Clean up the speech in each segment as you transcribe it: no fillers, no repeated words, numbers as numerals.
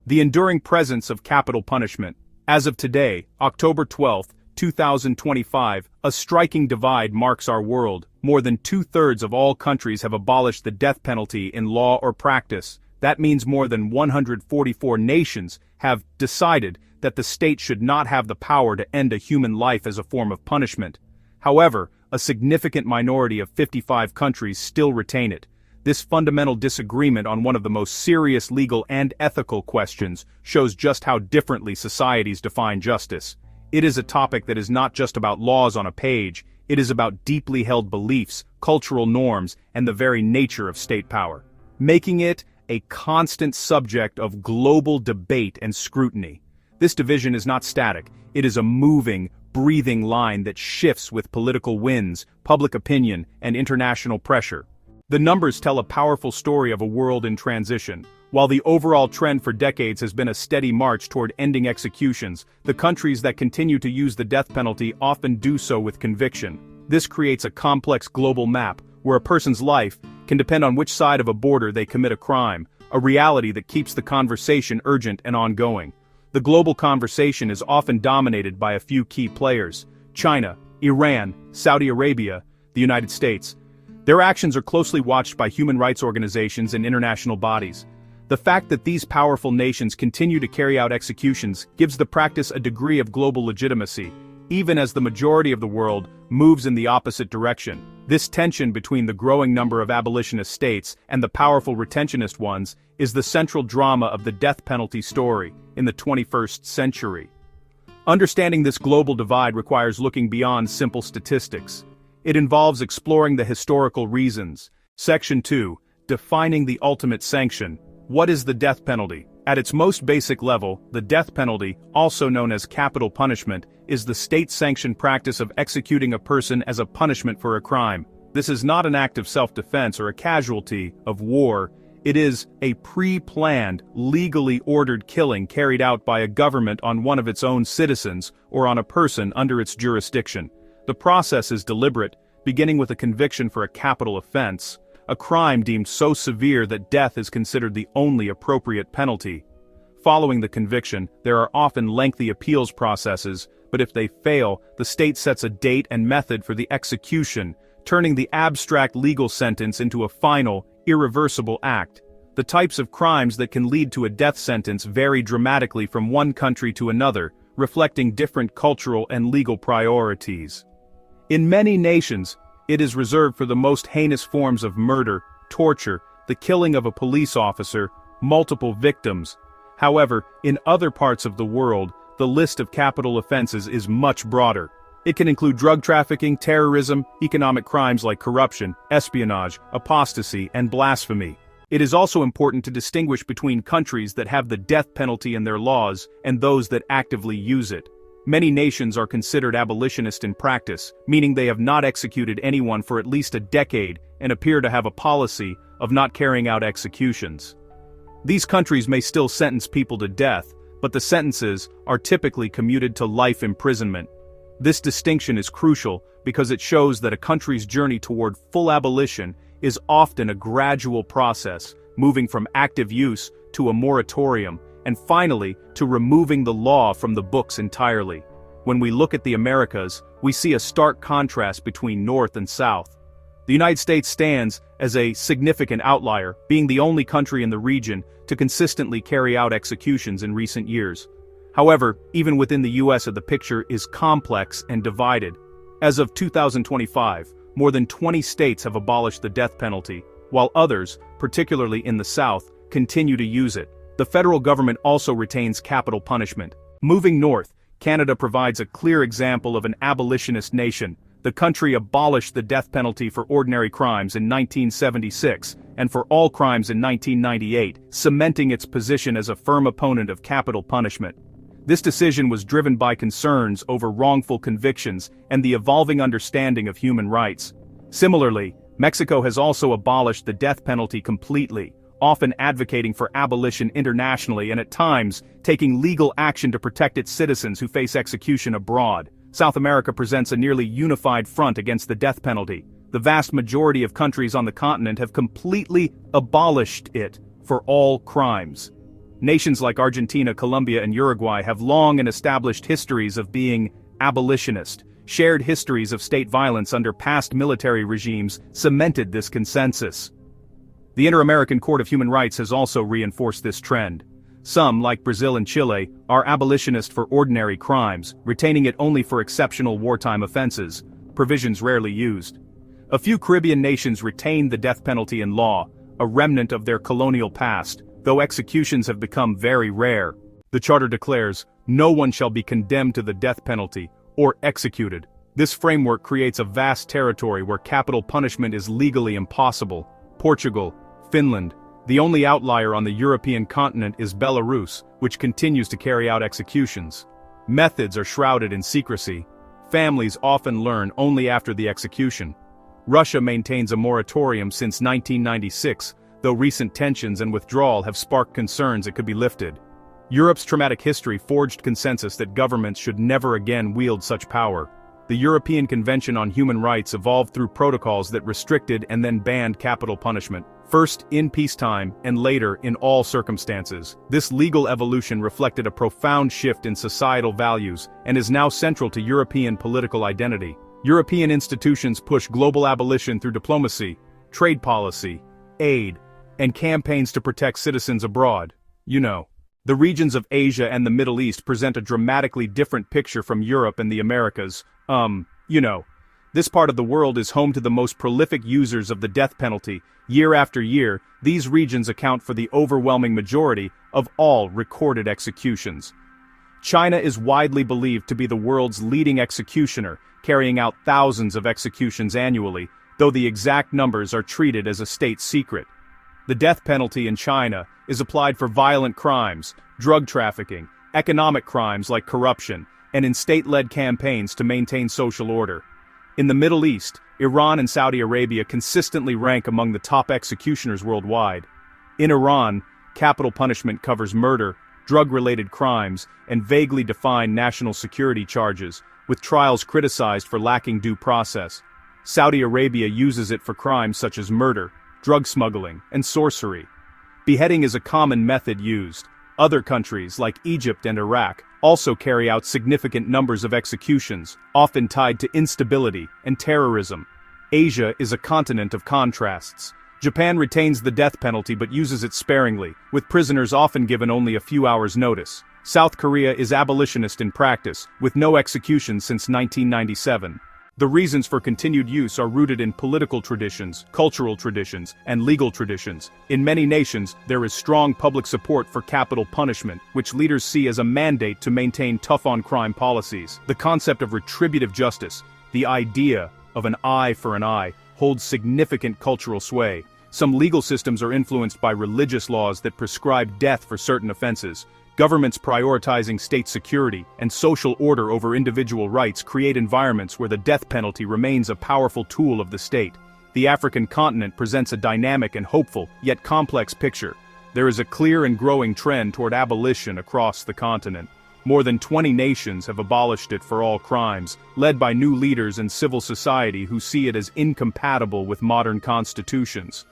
The enduring presence of capital punishment. As of today, October 12, 2025, a striking divide marks our world. More than two-thirds of all countries have abolished the death penalty in law or practice. That means more than 144 nations have decided that the state should not have the power to end a human life as a form of punishment. However, a significant minority of 55 countries still retain it. This fundamental disagreement on one of the most serious legal and ethical questions shows just how differently societies define justice. It is a topic that is not just about laws on a page, it is about deeply held beliefs, cultural norms, and the very nature of state power, making it a constant subject of global debate and scrutiny. This division is not static, it is a moving, breathing line that shifts with political winds, public opinion, and international pressure. The numbers tell a powerful story of a world in transition. While the overall trend for decades has been a steady march toward ending executions, the countries that continue to use the death penalty often do so with conviction. This creates a complex global map, where a person's life can depend on which side of a border they commit a crime, a reality that keeps the conversation urgent and ongoing. The global conversation is often dominated by a few key players: China, Iran, Saudi Arabia, the United States. Their actions are closely watched by human rights organizations and international bodies. The fact that these powerful nations continue to carry out executions gives the practice a degree of global legitimacy, even as the majority of the world moves in the opposite direction. This tension between the growing number of abolitionist states and the powerful retentionist ones is the central drama of the death penalty story in the 21st century. Understanding this global divide requires looking beyond simple statistics. It involves exploring the historical reasons. Section 2. Defining the ultimate sanction. What is the death penalty? At its most basic level, the death penalty, also known as capital punishment, is the state-sanctioned practice of executing a person as a punishment for a crime. This is not an act of self-defense or a casualty of war. It is a pre-planned, legally ordered killing carried out by a government on one of its own citizens or on a person under its jurisdiction. The process is deliberate, beginning with a conviction for a capital offense, a crime deemed so severe that death is considered the only appropriate penalty. Following the conviction, there are often lengthy appeals processes, but if they fail, the state sets a date and method for the execution, turning the abstract legal sentence into a final, irreversible act. The types of crimes that can lead to a death sentence vary dramatically from one country to another, reflecting different cultural and legal priorities. In many nations, it is reserved for the most heinous forms of murder, torture, the killing of a police officer, multiple victims. However, in other parts of the world, the list of capital offenses is much broader. It can include drug trafficking, terrorism, economic crimes like corruption, espionage, apostasy, and blasphemy. It is also important to distinguish between countries that have the death penalty in their laws and those that actively use it. Many nations are considered abolitionist in practice, meaning they have not executed anyone for at least a decade and appear to have a policy of not carrying out executions. These countries may still sentence people to death, but the sentences are typically commuted to life imprisonment. This distinction is crucial because it shows that a country's journey toward full abolition is often a gradual process, moving from active use to a moratorium, and finally, to removing the law from the books entirely. When we look at the Americas, we see a stark contrast between North and South. The United States stands as a significant outlier, being the only country in the region to consistently carry out executions in recent years. However, even within the US, the picture is complex and divided. As of 2025, more than 20 states have abolished the death penalty, while others, particularly in the South, continue to use it. The federal government also retains capital punishment. Moving north, Canada provides a clear example of an abolitionist nation. The country abolished the death penalty for ordinary crimes in 1976, and for all crimes in 1998, cementing its position as a firm opponent of capital punishment. This decision was driven by concerns over wrongful convictions and the evolving understanding of human rights. Similarly, Mexico has also abolished the death penalty completely, often advocating for abolition internationally and at times taking legal action to protect its citizens who face execution abroad. South America presents a nearly unified front against the death penalty. The vast majority of countries on the continent have completely abolished it for all crimes. Nations like Argentina, Colombia, and Uruguay have long and established histories of being abolitionist. Shared histories of state violence under past military regimes cemented this consensus. The Inter-American Court of Human Rights has also reinforced this trend. Some, like Brazil and Chile, are abolitionist for ordinary crimes, retaining it only for exceptional wartime offenses, provisions rarely used. A few Caribbean nations retain the death penalty in law, a remnant of their colonial past, though executions have become very rare. The Charter declares, "No one shall be condemned to the death penalty, or executed." This framework creates a vast territory where capital punishment is legally impossible. Portugal, Finland. The only outlier on the European continent is Belarus, which continues to carry out executions. Methods are shrouded in secrecy. Families often learn only after the execution. Russia maintains a moratorium since 1996, though recent tensions and withdrawal have sparked concerns it could be lifted. Europe's traumatic history forged consensus that governments should never again wield such power. The European Convention on Human Rights evolved through protocols that restricted and then banned capital punishment, first in peacetime and later in all circumstances. This legal evolution reflected a profound shift in societal values and is now central to European political identity. European institutions push global abolition through diplomacy, trade policy, aid, and campaigns to protect citizens abroad. The regions of Asia and the Middle East present a dramatically different picture from Europe and the Americas. This part of the world is home to the most prolific users of the death penalty. Year after year, these regions account for the overwhelming majority of all recorded executions. China is widely believed to be the world's leading executioner, carrying out thousands of executions annually, though the exact numbers are treated as a state secret. The death penalty in China is applied for violent crimes, drug trafficking, economic crimes like corruption, and in state-led campaigns to maintain social order. In the Middle East, Iran and Saudi Arabia consistently rank among the top executioners worldwide. In Iran, capital punishment covers murder, drug-related crimes, and vaguely defined national security charges, with trials criticized for lacking due process. Saudi Arabia uses it for crimes such as murder, drug smuggling, and sorcery. Beheading is a common method used. Other countries, like Egypt and Iraq, also carry out significant numbers of executions, often tied to instability and terrorism. Asia is a continent of contrasts. Japan retains the death penalty but uses it sparingly, with prisoners often given only a few hours' notice. South Korea is abolitionist in practice, with no executions since 1997. The reasons for continued use are rooted in political traditions, cultural traditions, and legal traditions. In many nations, there is strong public support for capital punishment, which leaders see as a mandate to maintain tough-on-crime policies. The concept of retributive justice, the idea of an eye for an eye, holds significant cultural sway. Some legal systems are influenced by religious laws that prescribe death for certain offenses. Governments prioritizing state security and social order over individual rights create environments where the death penalty remains a powerful tool of the state. The African continent presents a dynamic and hopeful, yet complex picture. There is a clear and growing trend toward abolition across the continent. More than 20 nations have abolished it for all crimes, led by new leaders in civil society who see it as incompatible with modern constitutions.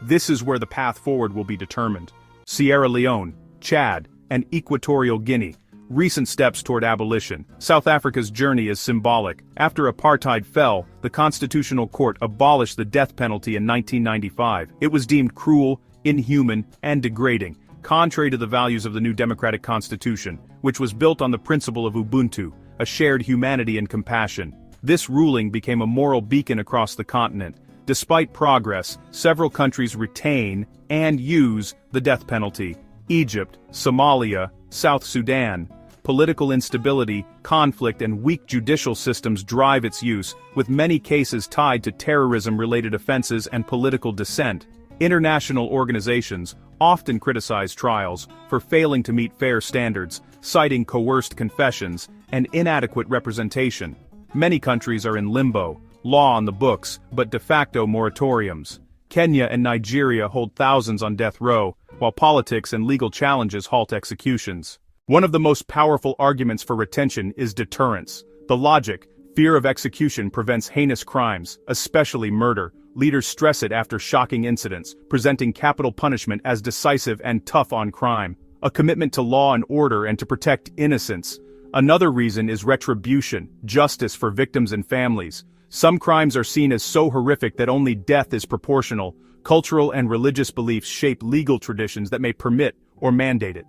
This is where the path forward will be determined. Sierra Leone, Chad, and Equatorial Guinea. Recent steps toward abolition. South Africa's journey is symbolic. After apartheid fell, the Constitutional Court abolished the death penalty in 1995. It was deemed cruel, inhuman, and degrading, contrary to the values of the new democratic constitution, which was built on the principle of Ubuntu, a shared humanity and compassion. This ruling became a moral beacon across the continent. Despite progress, several countries retain and use the death penalty. Egypt, Somalia, South Sudan. Political instability, conflict, and weak judicial systems drive its use, with many cases tied to terrorism-related offenses and political dissent. International organizations often criticize trials for failing to meet fair standards, citing coerced confessions and inadequate representation. Many countries are in limbo, law on the books, but de facto moratoriums. Kenya and Nigeria hold thousands on death row, while politics and legal challenges halt executions. One of the most powerful arguments for retention is deterrence. The logic, Fear of execution prevents heinous crimes, especially murder. Leaders stress it after shocking incidents, presenting capital punishment as decisive and tough on crime. A commitment to law and order and to protect innocence. Another reason is retribution, justice for victims and families. Some crimes are seen as so horrific that only death is proportional. Cultural and religious beliefs shape legal traditions that may permit or mandate it.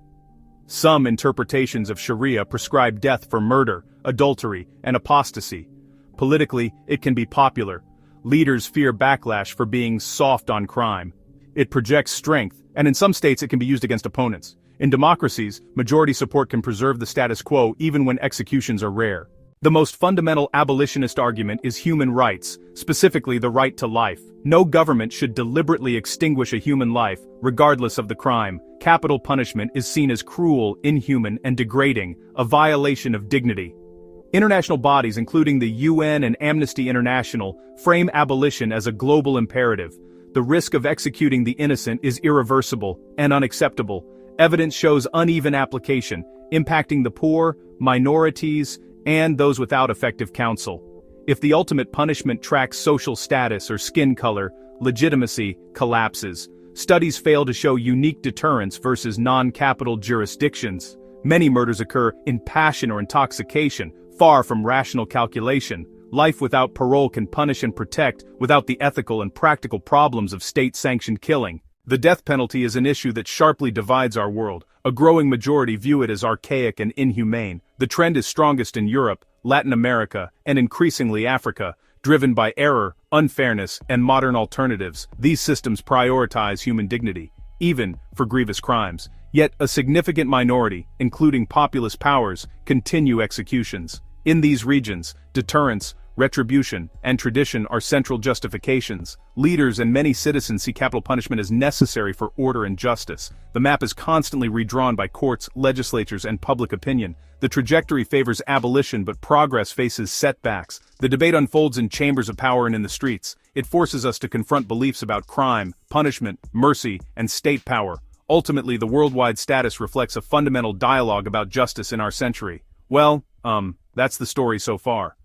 Some interpretations of Sharia prescribe death for murder, adultery, and apostasy. Politically, it can be popular. Leaders fear backlash for being soft on crime. It projects strength, and in some states it can be used against opponents. In democracies, majority support can preserve the status quo even when executions are rare. The most fundamental abolitionist argument is human rights, specifically the right to life. No government should deliberately extinguish a human life, regardless of the crime. Capital punishment is seen as cruel, inhuman, and degrading, a violation of dignity. International bodies including the UN and Amnesty International frame abolition as a global imperative. The risk of executing the innocent is irreversible and unacceptable. Evidence shows uneven application, impacting the poor, minorities, and those without effective counsel. If the ultimate punishment tracks social status or skin color, legitimacy collapses. Studies fail to show unique deterrence versus non-capital jurisdictions. Many murders occur in passion or intoxication, far from rational calculation. Life without parole can punish and protect without the ethical and practical problems of state-sanctioned killing. The death penalty is an issue that sharply divides our world. A growing majority view it as archaic and inhumane. The trend is strongest in Europe, Latin America, and increasingly Africa, driven by error, unfairness, and modern alternatives. These systems prioritize human dignity, even for grievous crimes. Yet a significant minority, including populist powers, continue executions. In these regions, deterrence, retribution, and tradition are central justifications. Leaders and many citizens see capital punishment as necessary for order and justice. The map is constantly redrawn by courts, legislatures, and public opinion. The trajectory favors abolition, but progress faces setbacks. The debate unfolds in chambers of power and in the streets. It forces us to confront beliefs about crime, punishment, mercy, and state power. Ultimately, the worldwide status reflects a fundamental dialogue about justice in our century. Well, that's the story so far.